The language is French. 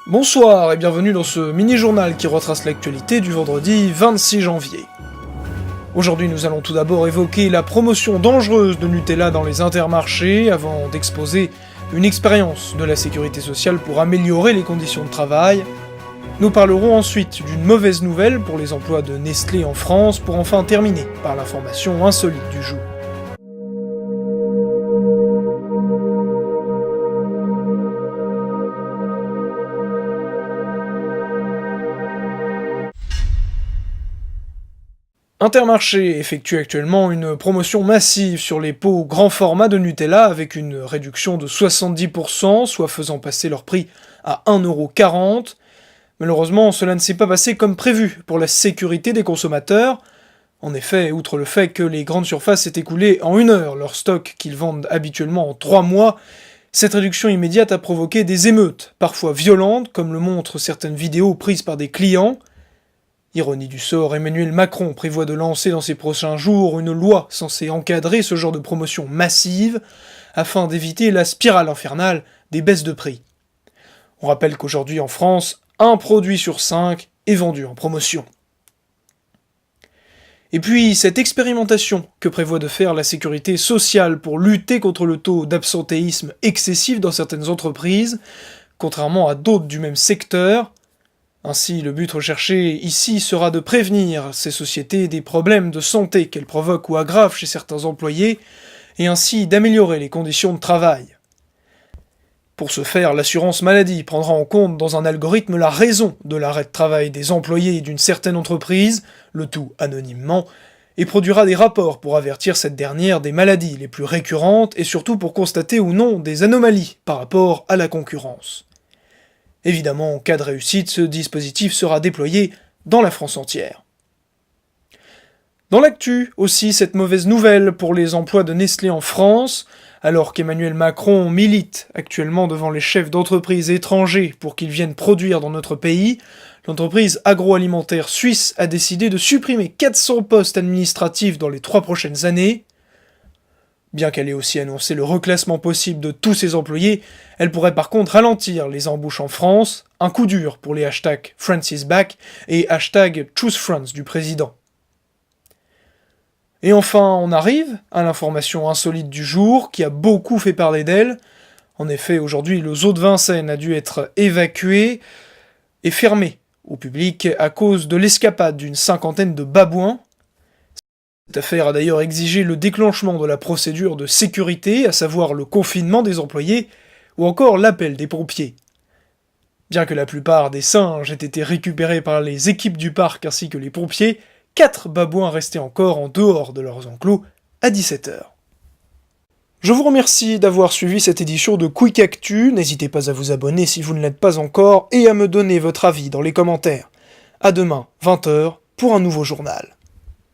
Bonsoir et bienvenue dans ce mini-journal qui retrace l'actualité du vendredi 26 janvier. Aujourd'hui nous allons tout d'abord évoquer la promotion dangereuse de Nutella dans les intermarchés avant d'exposer une expérience de la sécurité sociale pour améliorer les conditions de travail. Nous parlerons ensuite d'une mauvaise nouvelle pour les emplois de Nestlé en France pour enfin terminer par l'information insolite du jour. Intermarché effectue actuellement une promotion massive sur les pots grand format de Nutella avec une réduction de 70%, soit faisant passer leur prix à 1,40€. Malheureusement, cela ne s'est pas passé comme prévu pour la sécurité des consommateurs. En effet, outre le fait que les grandes surfaces aient écoulé en 1 heure leur stock qu'ils vendent habituellement en 3 mois, cette réduction immédiate a provoqué des émeutes, parfois violentes, comme le montrent certaines vidéos prises par des clients. Ironie du sort, Emmanuel Macron prévoit de lancer dans ces prochains jours une loi censée encadrer ce genre de promotion massive, afin d'éviter la spirale infernale des baisses de prix. On rappelle qu'aujourd'hui en France, 1 produit sur 5 est vendu en promotion. Et puis, cette expérimentation que prévoit de faire la sécurité sociale pour lutter contre le taux d'absentéisme excessif dans certaines entreprises, contrairement à d'autres du même secteur. Ainsi, le but recherché ici sera de prévenir ces sociétés des problèmes de santé qu'elles provoquent ou aggravent chez certains employés, et ainsi d'améliorer les conditions de travail. Pour ce faire, l'assurance maladie prendra en compte dans un algorithme la raison de l'arrêt de travail des employés d'une certaine entreprise, le tout anonymement, et produira des rapports pour avertir cette dernière des maladies les plus récurrentes et surtout pour constater ou non des anomalies par rapport à la concurrence. Évidemment, en cas de réussite, ce dispositif sera déployé dans la France entière. Dans l'actu, aussi, cette mauvaise nouvelle pour les emplois de Nestlé en France, alors qu'Emmanuel Macron milite actuellement devant les chefs d'entreprises étrangers pour qu'ils viennent produire dans notre pays, l'entreprise agroalimentaire suisse a décidé de supprimer 400 postes administratifs dans les 3 prochaines années. Bien qu'elle ait aussi annoncé le reclassement possible de tous ses employés, elle pourrait par contre ralentir les embauches en France, un coup dur pour les hashtags #FranceIsBack et #ChooseFrance du président. Et enfin, on arrive à l'information insolite du jour, qui a beaucoup fait parler d'elle. En effet, aujourd'hui, le zoo de Vincennes a dû être évacué et fermé au public à cause de l'escapade d'une 50aine de babouins. Cette affaire a d'ailleurs exigé le déclenchement de la procédure de sécurité, à savoir le confinement des employés, ou encore l'appel des pompiers. Bien que la plupart des singes aient été récupérés par les équipes du parc ainsi que les pompiers, 4 babouins restaient encore en dehors de leurs enclos à 17h. Je vous remercie d'avoir suivi cette édition de Quick Actu, n'hésitez pas à vous abonner si vous ne l'êtes pas encore, et à me donner votre avis dans les commentaires. À demain, 20h, pour un nouveau journal.